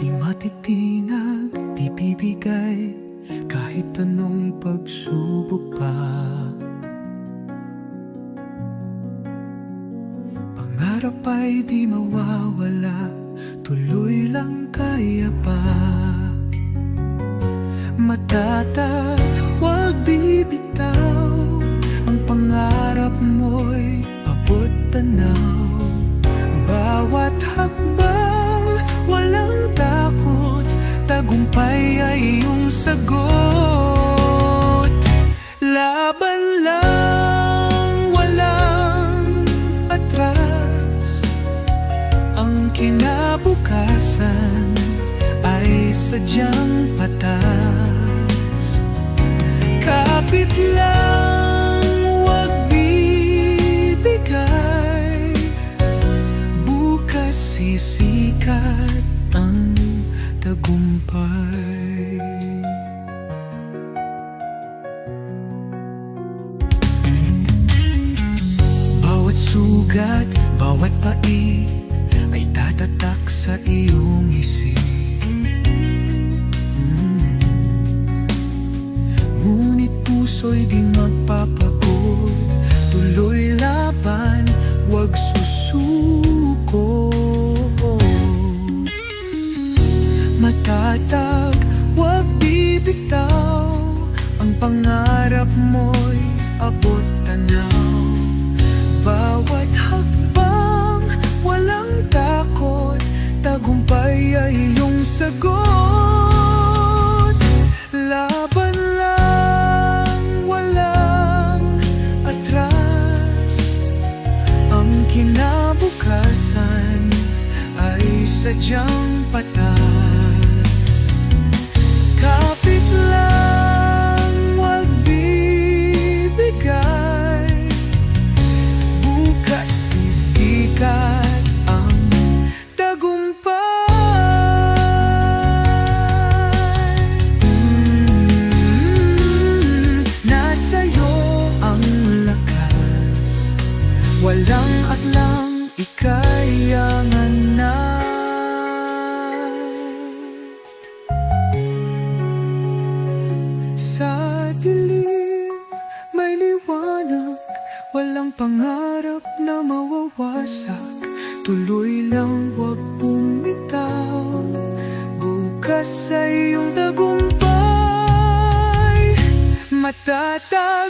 Di matitinag, di bibigay kahit anong pagsubok pa. Pangarap ay di mawawala, tuloy lang kaya pa. Matatag, huwag bibitaw, ang pangarap mo'y abot tanaw. Bawat hakbang, walang takot, tagumpay ay iyong sagot. Laban lang, walang atras, ang kinabukasan ay sadyang patas. Kapit lang, huwag bibigay, bukas sisikat ang tagumpay. Bawat sugat, bawat pait ay tatatak sa iyong isip. Ngunit puso'y di magpapagod, tuloy laban, huwag susuko. Matatag, huwag bibitaw, ang pangarap mo'y abot tanaw. Bawat hakbang, walang takot, tagumpay ay iyong sagot. Laban lang, walang atras, ang kinabukasan ay sadyang patas. Kapit lang, huwag bibigay, bukas sisikat ang tagumpay. Nasa'yo ang lakas, walang aklang ikayanganay. Sa dilim may liwanag, walang pangarap na mawawasak. Tuloy lang, huwag bumitaw, bukas ay iyong tagumpay. Matatag,